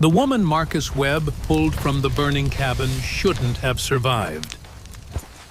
The woman Marcus Webb pulled from the burning cabin shouldn't have survived.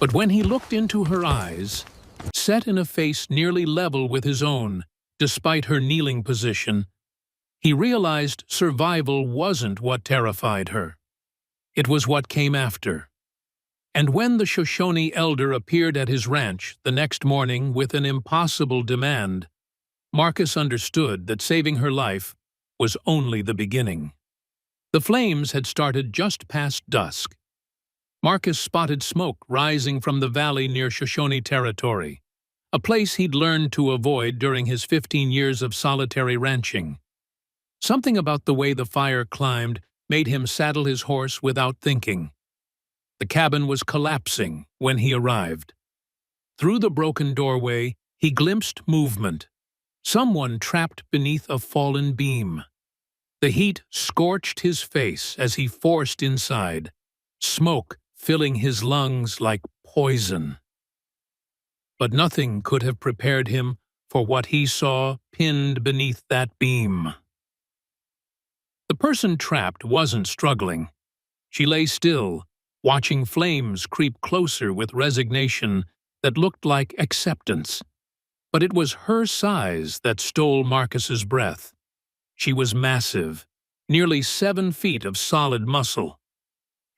But when he looked into her eyes, set in a face nearly level with his own, despite her kneeling position, he realized survival wasn't what terrified her. It was what came after. And when the Shoshone elder appeared at his ranch the next morning with an impossible demand, Marcus understood that saving her life was only the beginning. The flames had started just past dusk. Marcus spotted smoke rising from the valley near Shoshone territory, a place he'd learned to avoid during his 15 years of solitary ranching. Something about the way the fire climbed made him saddle his horse without thinking. The cabin was collapsing when he arrived. Through the broken doorway, he glimpsed movement. Someone trapped beneath a fallen beam. The heat scorched his face as he forced inside, smoke filling his lungs like poison. But nothing could have prepared him for what he saw pinned beneath that beam. The person trapped wasn't struggling. She lay still, watching flames creep closer with resignation that looked like acceptance. But it was her size that stole Marcus's breath. She was massive, nearly 7 feet of solid muscle.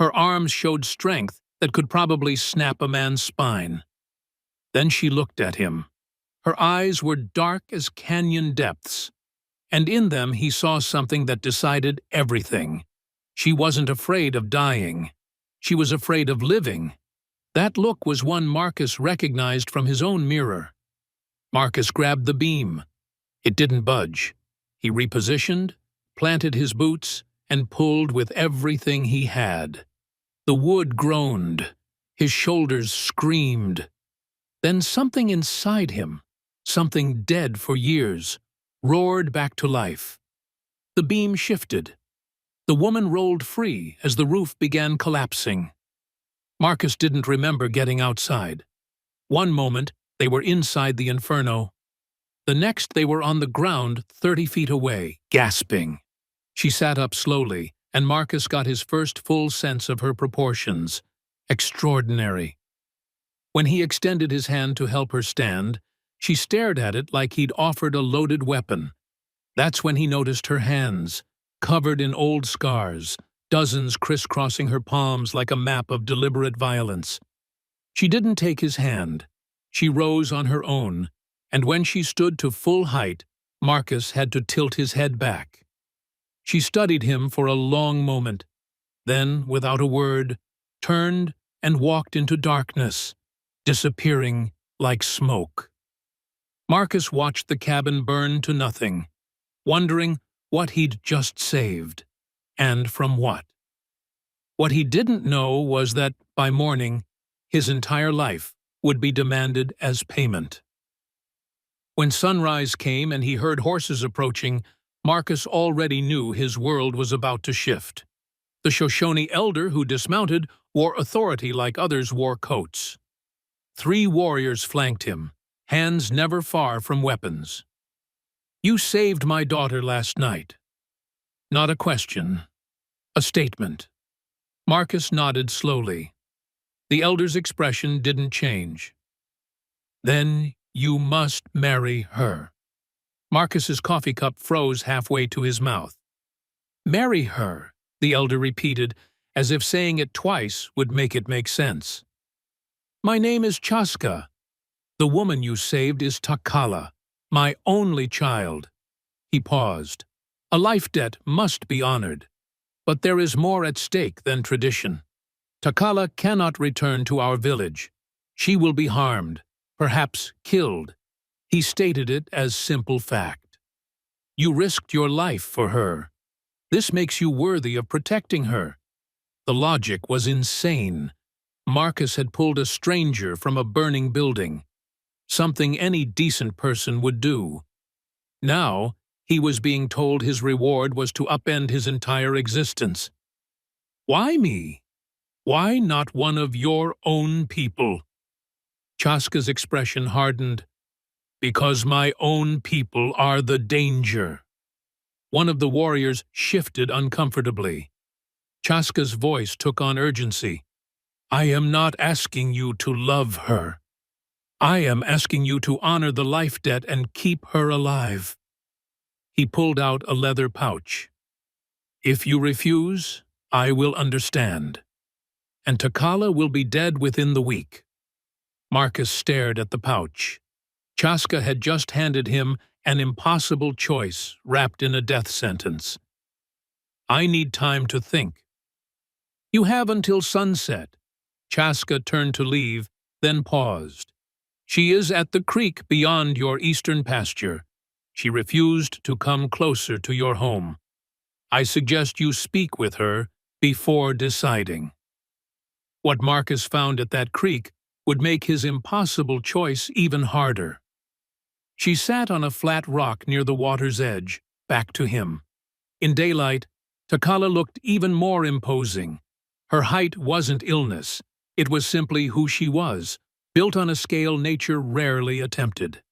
Her arms showed strength that could probably snap a man's spine. Then she looked at him. Her eyes were dark as canyon depths, and in them he saw something that decided everything. She wasn't afraid of dying. She was afraid of living. That look was one Marcus recognized from his own mirror. Marcus grabbed the beam. It didn't budge. He repositioned, planted his boots, and pulled with everything he had. The wood groaned. His shoulders screamed. Then something inside him, something dead for years, roared back to life. The beam shifted. The woman rolled free as the roof began collapsing. Marcus didn't remember getting outside. One moment, they were inside the inferno. The next, they were on the ground 30 feet away, gasping. She sat up slowly, and Marcus got his first full sense of her proportions. Extraordinary. When he extended his hand to help her stand, she stared at it like he'd offered a loaded weapon. That's when he noticed her hands, covered in old scars, dozens crisscrossing her palms like a map of deliberate violence. She didn't take his hand. She rose on her own, and when she stood to full height, Marcus had to tilt his head back. She studied him for a long moment, then, without a word, turned and walked into darkness, disappearing like smoke. Marcus watched the cabin burn to nothing, wondering what he'd just saved, and from what. What he didn't know was that, by morning, his entire life would be demanded as payment. When sunrise came and he heard horses approaching, Marcus already knew his world was about to shift. The Shoshone elder who dismounted wore authority like others wore coats. 3 warriors flanked him, hands never far from weapons. "You saved my daughter last night." Not a question, a statement. Marcus nodded slowly. The elder's expression didn't change. "Then you must marry her." Marcus's coffee cup froze halfway to his mouth. "Marry her," the elder repeated, as if saying it twice would make it make sense. "My name is Chaska. The woman you saved is Takala, my only child." He paused. A life debt must be honored, but there is more at stake than tradition. Takala cannot return to our village. She will be harmed, perhaps killed. He stated it as simple fact. You risked your life for her. This makes you worthy of protecting her. The logic was insane. Marcus had pulled a stranger from a burning building, something any decent person would do. Now, he was being told his reward was to upend his entire existence. Why me? Why not one of your own people? Chaska's expression hardened. Because my own people are the danger. One of the warriors shifted uncomfortably. Chaska's voice took on urgency. "I am not asking you to love her. I am asking you to honor the life debt and keep her alive." He pulled out a leather pouch. "If you refuse, I will understand. And Takala will be dead within the week." Marcus stared at the pouch. Chaska had just handed him an impossible choice wrapped in a death sentence. "I need time to think." "You have until sunset." Chaska turned to leave, then paused. "She is at the creek beyond your eastern pasture. She refused to come closer to your home. I suggest you speak with her before deciding." What Marcus found at that creek would make his impossible choice even harder. She sat on a flat rock near the water's edge, back to him. In daylight, Takala looked even more imposing. Her height wasn't illness. It was simply who she was, built on a scale nature rarely attempted.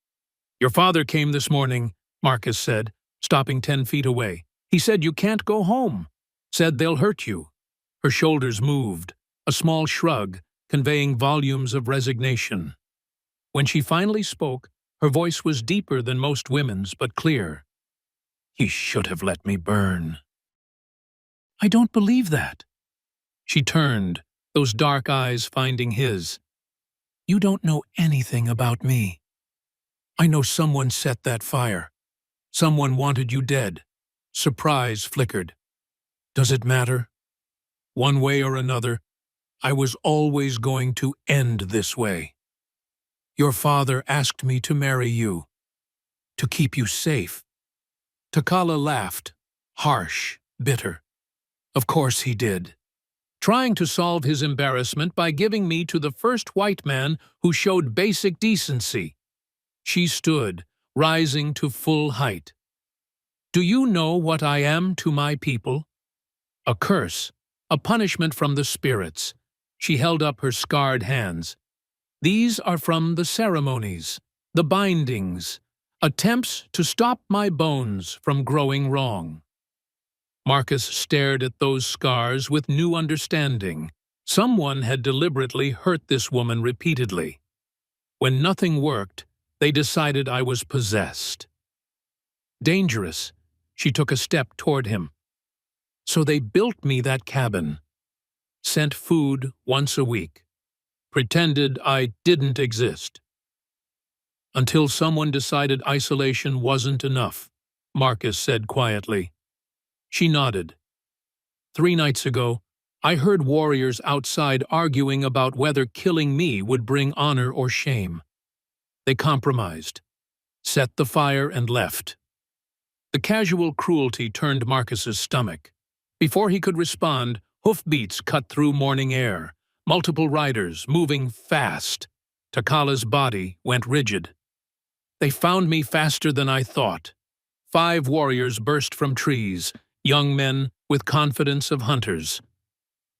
"Your father came this morning," Marcus said, stopping 10 feet away. "He said you can't go home. Said they'll hurt you." Her shoulders moved, a small shrug, conveying volumes of resignation. When she finally spoke, her voice was deeper than most women's, but clear. "He should have let me burn." "I don't believe that." She turned, those dark eyes finding his. "You don't know anything about me. I know someone set that fire. Someone wanted you dead." Surprise flickered. "Does it matter? One way or another, I was always going to end this way. Your father asked me to marry you, to keep you safe." Takala laughed, harsh, bitter. "Of course he did. Trying to solve his embarrassment by giving me to the first white man who showed basic decency." She stood, rising to full height. "Do you know what I am to my people? A curse, a punishment from the spirits." She held up her scarred hands. "These are from the ceremonies, the bindings, attempts to stop my bones from growing wrong." Marcus stared at those scars with new understanding. Someone had deliberately hurt this woman repeatedly. When nothing worked, they decided I was possessed. Dangerous. She took a step toward him. "So they built me that cabin. Sent food once a week. Pretended I didn't exist. Until someone decided isolation wasn't enough," Marcus said quietly. She nodded. 3 nights ago, I heard warriors outside arguing about whether killing me would bring honor or shame. They compromised, set the fire and left." The casual cruelty turned Marcus's stomach. Before he could respond, hoofbeats cut through morning air, multiple riders moving fast. Takala's body went rigid. "They found me faster than I thought." 5 warriors burst from trees, young men with confidence of hunters.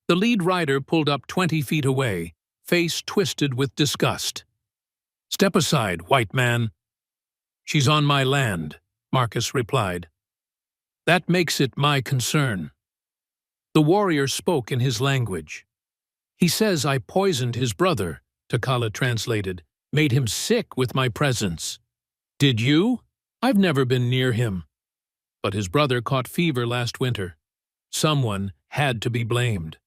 The lead rider pulled up 20 feet away, face twisted with disgust. "Step aside, white man." "She's on my land," Marcus replied. "That makes it my concern." The warrior spoke in his language. "He says I poisoned his brother," Takala translated, "made him sick with my presence." "Did you? I've never been near him." "But his brother caught fever last winter. Someone had to be blamed."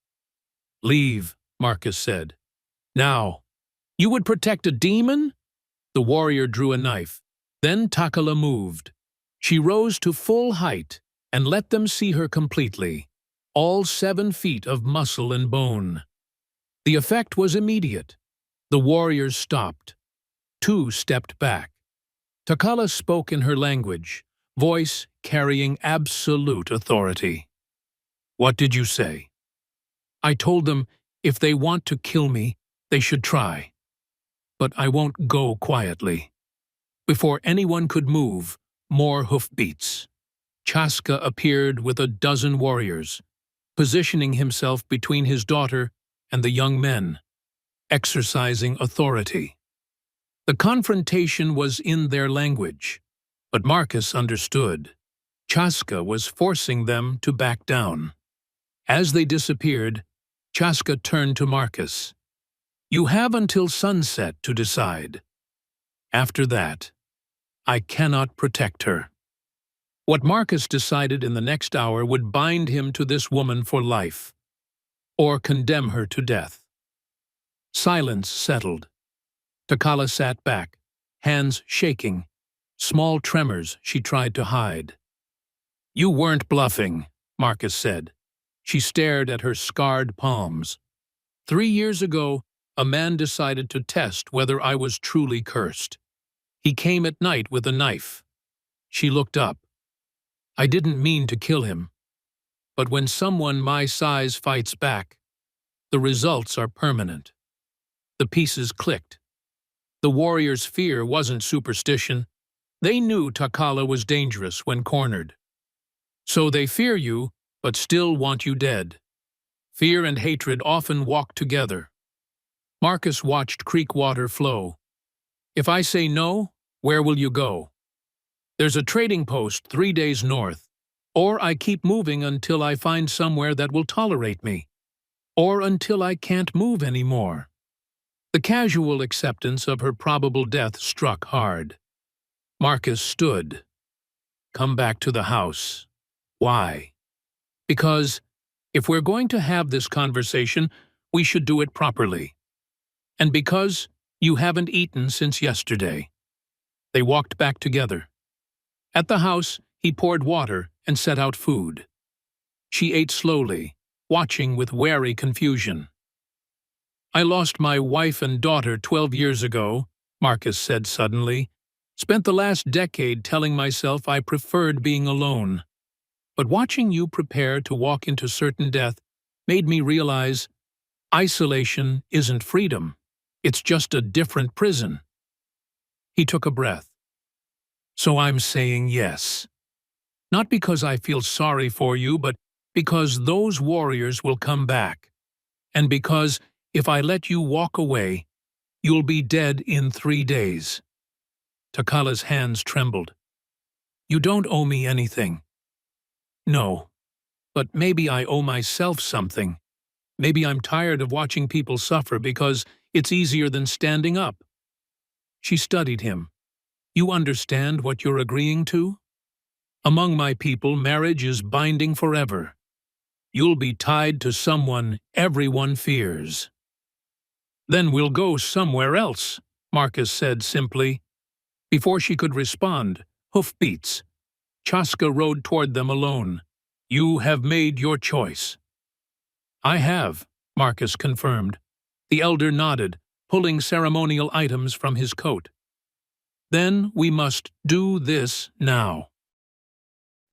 "Leave," Marcus said. "Now." "You would protect a demon?" The warrior drew a knife. Then Takala moved. She rose to full height and let them see her completely, all 7 feet of muscle and bone. The effect was immediate. The warriors stopped. 2 stepped back. Takala spoke in her language, voice carrying absolute authority. "What did you say?" "I told them if they want to kill me, they should try. But I won't go quietly." Before anyone could move, more hoofbeats. Chaska appeared with a dozen warriors, positioning himself between his daughter and the young men, exercising authority. The confrontation was in their language, but Marcus understood. Chaska was forcing them to back down. As they disappeared, Chaska turned to Marcus. "You have until sunset to decide. After that, I cannot protect her." What Marcus decided in the next hour would bind him to this woman for life, or condemn her to death. Silence settled. Takala sat back, hands shaking, small tremors she tried to hide. "You weren't bluffing," Marcus said. She stared at her scarred palms. 3 years ago, a man decided to test whether I was truly cursed. He came at night with a knife." She looked up. "I didn't mean to kill him. But when someone my size fights back, the results are permanent." The pieces clicked. The warriors' fear wasn't superstition. They knew Takala was dangerous when cornered. So they fear you, but still want you dead. Fear and hatred often walk together. Marcus watched creek water flow. "If I say no, where will you go?" "There's a trading post 3 days north. Or I keep moving until I find somewhere that will tolerate me. Or until I can't move anymore." The casual acceptance of her probable death struck hard. Marcus stood. "Come back to the house." "Why?" "Because if we're going to have this conversation, we should do it properly. And because you haven't eaten since yesterday." They walked back together. At the house, he poured water and set out food. She ate slowly, watching with wary confusion. "I lost my wife and daughter 12 years ago," Marcus said suddenly. "Spent the last decade telling myself I preferred being alone. But watching you prepare to walk into certain death made me realize isolation isn't freedom. It's just a different prison." He took a breath. "So I'm saying yes. Not because I feel sorry for you, but because those warriors will come back. And because if I let you walk away, you'll be dead in 3 days." Takala's hands trembled. "You don't owe me anything." "No, but maybe I owe myself something. Maybe I'm tired of watching people suffer because it's easier than standing up." She studied him. "You understand what you're agreeing to? Among my people, marriage is binding forever. You'll be tied to someone everyone fears." "Then we'll go somewhere else," Marcus said simply. Before she could respond, hoofbeats. Chaska rode toward them alone. "You have made your choice." "I have," Marcus confirmed. The elder nodded, pulling ceremonial items from his coat. "Then we must do this now."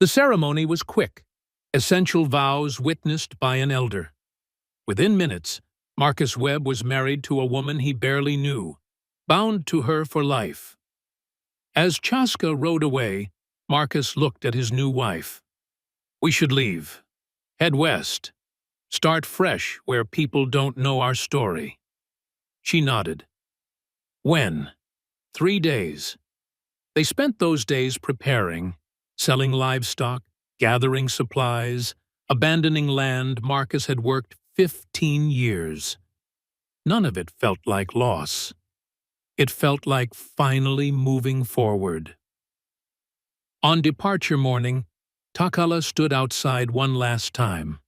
The ceremony was quick, essential vows witnessed by an elder. Within minutes, Marcus Webb was married to a woman he barely knew, bound to her for life. As Chaska rode away, Marcus looked at his new wife. "We should leave. Head west. Start fresh where people don't know our story." She nodded. "When?" 3 days. They spent those days preparing, selling livestock, gathering supplies, abandoning land Marcus had worked 15 years. None of it felt like loss. It felt like finally moving forward. On departure morning, Takala stood outside one last time.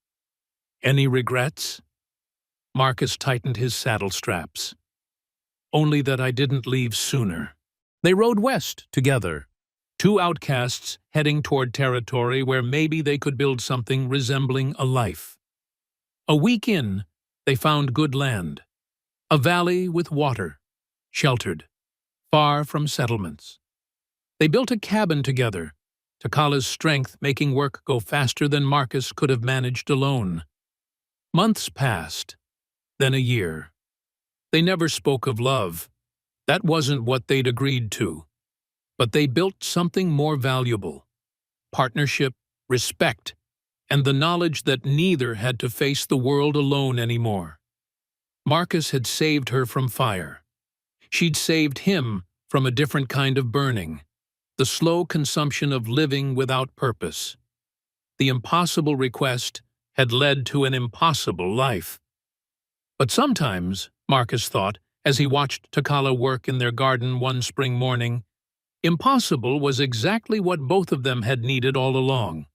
"Any regrets?" Marcus tightened his saddle straps. "Only that I didn't leave sooner." They rode west together, 2 outcasts heading toward territory where maybe they could build something resembling a life. A week in, they found good land, a valley with water, sheltered, far from settlements. They built a cabin together, Takala's strength making work go faster than Marcus could have managed alone. Months passed, then a year. They never spoke of love. That wasn't what they'd agreed to. But they built something more valuable: partnership, respect, and the knowledge that neither had to face the world alone anymore. Marcus had saved her from fire. She'd saved him from a different kind of burning. the slow consumption of living without purpose. The impossible request had led to an impossible life. But sometimes, Marcus thought, as he watched Takala work in their garden one spring morning, impossible was exactly what both of them had needed all along.